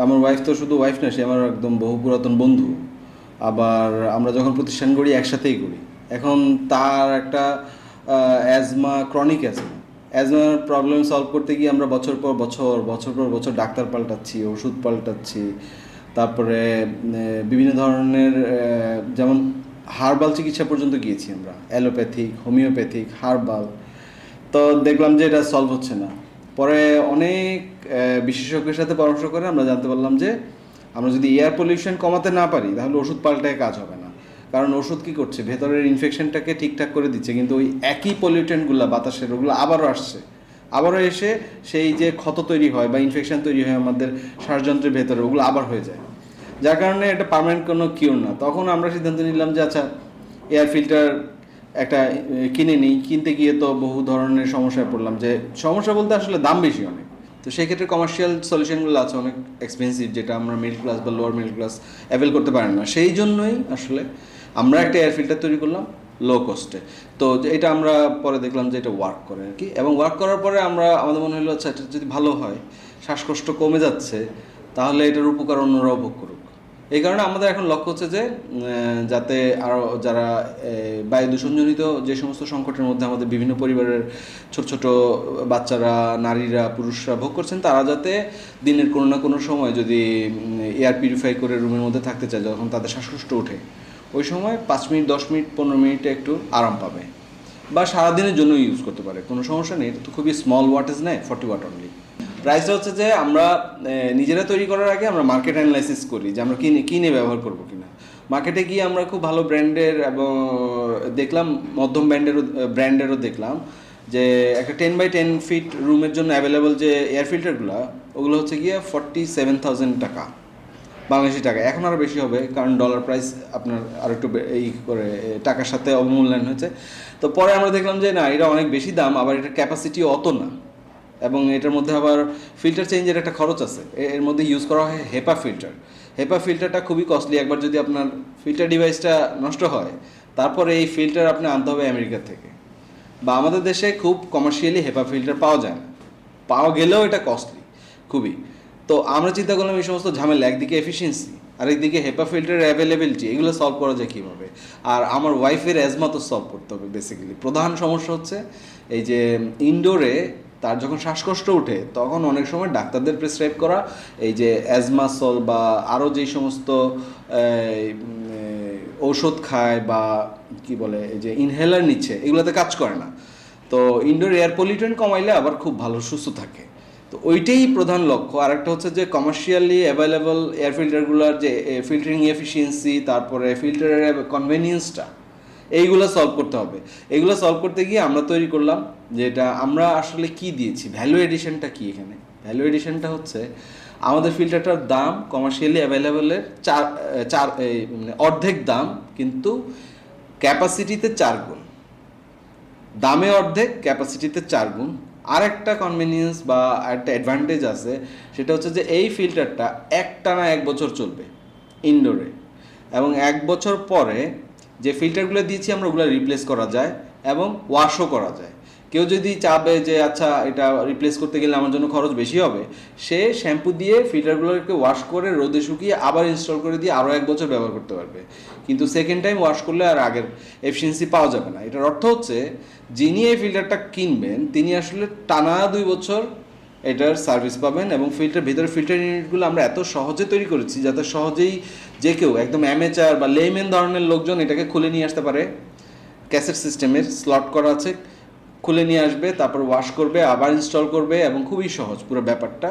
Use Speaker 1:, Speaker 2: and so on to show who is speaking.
Speaker 1: আমার ওয়াইফ তো শুধু ওয়াইফ না, সে আমার একদম বহু পুরাতন বন্ধু। আবার আমরা যখন প্রতিষ্ঠান করি একসাথেই করি। এখন তার একটা অ্যাজমা, ক্রনিক অ্যাজমা। অ্যাজমার প্রবলেম সলভ করতে গিয়ে আমরা বছর পর বছর বছর পর বছর ডাক্তার পাল্টাচ্ছি, ওষুধ পাল্টাচ্ছি। তারপরে বিভিন্ন ধরনের যেমন হার্বাল চিকিৎসা পর্যন্ত গিয়েছি আমরা, অ্যালোপ্যাথিক, হোমিওপ্যাথিক, হার্বাল। তো দেখলাম যে এটা সলভ হচ্ছে না। পরে অনেক বিশেষজ্ঞের সাথে পরামর্শ করে আমরা জানতে পারলাম যে আমরা যদি এয়ার পলিউশন কমাতে না পারি তাহলে ওষুধ পাল্টায় কাজ হবে না। কারণ ওষুধ কী করছে, ভেতরের ইনফেকশনটাকে ঠিকঠাক করে দিচ্ছে, কিন্তু ওই একই পলিউটেন্টগুলো বাতাসের, ওগুলো আবারও আসছে, আবারও এসে সেই যে ক্ষত তৈরি হয় বা ইনফেকশন তৈরি হয় আমাদের শ্বাসযন্ত্রের ভেতরে, ওগুলো আবার হয়ে যায়। যার কারণে এটা পার্মানেন্ট কোনো কিউর না। তখন আমরা সিদ্ধান্ত নিলাম যে আচ্ছা, এয়ার ফিল্টার একটা কিনে নিই। কিনতে গিয়ে তো বহু ধরনের সমস্যায় পড়লাম, যে সমস্যা বলতে আসলে দাম বেশি অনেক। তো সেই ক্ষেত্রে কমার্শিয়াল সলিউশনগুলো আছে অনেক এক্সপেন্সিভ, যেটা আমরা মিডল ক্লাস বা লোয়ার মিডল ক্লাস অ্যাভেল করতে পারেন না। সেই জন্যই আসলে আমরা একটা এয়ার ফিল্টার তৈরি করলাম লো কস্টে। তো এটা আমরা পরে দেখলাম যে এটা ওয়ার্ক করে আর কি, এবং ওয়ার্ক করার পরে আমাদের মনে হলো আচ্ছা, এটা যদি ভালো হয়, শ্বাসকষ্ট কমে যাচ্ছে, তাহলে এটার উপকার অন্যরাও ভোগ করুক। এই কারণে আমাদের এখন লক্ষ্য হচ্ছে যে যাতে আরও যারা বায়ু দূষণজনিত যে সমস্ত সংকটের মধ্যে আমাদের বিভিন্ন পরিবারের ছোট ছোট বাচ্চারা, নারীরা, পুরুষরা ভোগ করছেন, তারা যাতে দিনের কোনো না কোনো সময় যদি এয়ার পিউরিফাই করে রুমের মধ্যে থাকতে চায়, যখন তাদের শ্বাসকষ্ট ওঠে, ওই সময় 5 মিনিট, 10 মিনিট, 15 মিনিটে একটু আরাম পাবে, বা সারাদিনের জন্য ইউজ করতে পারে, কোনো সমস্যা নেই। এটা তো খুবই স্মল ওয়াটেজ নেয়, 40 ওয়াট অনলি। প্রাইসটা হচ্ছে যে আমরা নিজেরা তৈরি করার আগে আমরা মার্কেট অ্যানালাইসিস করি যে আমরা কিনে ব্যবহার করবো কিনা। মার্কেটে গিয়ে আমরা খুব ভালো ব্র্যান্ডের এবং দেখলাম, মধ্যম ব্র্যান্ডেরও দেখলাম যে একটা 10x10 ফিট রুমের জন্য অ্যাভেলেবল যে এয়ার ফিল্টারগুলো, ওগুলো হচ্ছে গিয়ে 47,000 টাকা, বাংলাদেশি টাকা। এখন আরও বেশি হবে, কারণ ডলার প্রাইস আপনার আরও একটু এই করে টাকার সাথে অবমূল্যায়ন হয়েছে। তো পরে আমরা দেখলাম যে না, এটা অনেক বেশি দাম, আবার এটার ক্যাপাসিটিও অত না, এবং এটার মধ্যে আবার ফিল্টার চেঞ্জের একটা খরচ আছে। এর মধ্যে ইউজ করা হয় হেপা ফিল্টার। হেপা ফিল্টারটা খুবই কস্টলি। একবার যদি আপনার ফিল্টার ডিভাইসটা নষ্ট হয়, তারপরে এই ফিল্টার আপনি আনতে হবে আমেরিকা থেকে, বা আমাদের দেশে খুব কমার্শিয়ালি হেপা ফিল্টার পাওয়া যায় না, পাওয়া গেলেও এটা কস্টলি খুবই। তো আমরা চিন্তা করলাম এই সমস্ত ঝামেলা, একদিকে এফিসিয়েন্সি আর একদিকে হেপা ফিল্টারের অ্যাভেলেবিলিটি, এগুলো সলভ করা যায় কীভাবে। আর আমার ওয়াইফের অ্যাজমা তো সলভ করতে হবে। বেসিক্যালি প্রধান সমস্যা হচ্ছে এই যে ইনডোরে তার যখন শ্বাসকষ্ট ওঠে, তখন অনেক সময় ডাক্তারদের প্রেসক্রাইব করা এই যে অ্যাজমাসল বা আরও যেই সমস্ত ঔষধ খায় বা কি বলে এই যে ইনহেলার নিচ্ছে, এগুলোতে কাজ করে না। তো ইনডোর এয়ার পলিউশন কমাইলে আবার খুব ভালো সুস্থ থাকে। তো ওইটাই প্রধান লক্ষ্য। আর একটা হচ্ছে যে কমার্শিয়ালি অ্যাভেলেবল এয়ার ফিল্টারগুলোর যে ফিল্টারিং এফিসিয়েন্সি, তারপরে ফিল্টারের কনভেনিয়েন্সটা, এইগুলো সলভ করতে হবে। এইগুলো সলভ করতে গিয়ে আমরা তৈরি করলাম যেটা আমরা আসলে কি দিয়েছি, ভ্যালু এডিশনটা কি এখানে। ভ্যালু এডিশনটা হচ্ছে আমাদের ফিল্টারটার দাম কমার্শিয়ালি অ্যাভেলেবলের মানে অর্ধেক দাম, কিন্তু ক্যাপাসিটিতে 4 গুণ। দামে অর্ধেক, ক্যাপাসিটিতে 4 গুণ। আর একটা কনভেনিয়েন্স বা একটা অ্যাডভান্টেজ আছে, সেটা হচ্ছে যে এই ফিল্টারটা একটানা 1 বছর চলবে ইনডোরে, এবং 1 বছর পরে যে ফিল্টারগুলো দিয়েছি আমরা, ওগুলো রিপ্লেস করা যায় এবং ওয়াশও করা যায়। কেউ যদি চাবে যে আচ্ছা, এটা রিপ্লেস করতে গেলে আমার জন্য খরচ বেশি হবে, সে শ্যাম্পু দিয়ে ফিল্টারগুলোকে ওয়াশ করে রোদে শুকিয়ে আবার ইনস্টল করে দিয়ে আরও 1 বছর ব্যবহার করতে পারবে। কিন্তু সেকেন্ড টাইম ওয়াশ করলে আর আগের এফিসিয়েন্সি পাওয়া যাবে না। এটার অর্থ হচ্ছে যিনি এই ফিল্টারটা কিনবেন, তিনি আসলে টানা 2 বছর এটার সার্ভিস পাবেন। এবং ভিতরে ফিল্টার ইউনিটগুলো আমরা এত সহজে তৈরি করেছি যাতে সহজেই যে কেউ একদম অ্যামেচার বা লেমেন ধরনের লোকজন এটাকে খুলে নিয়ে আসতে পারে। ক্যাসেট সিস্টেমের স্লট করা আছে, খুলে নিয়ে আসবে, তারপর ওয়াশ করবে, আবার ইনস্টল করবে, এবং খুবই সহজ পুরো ব্যাপারটা।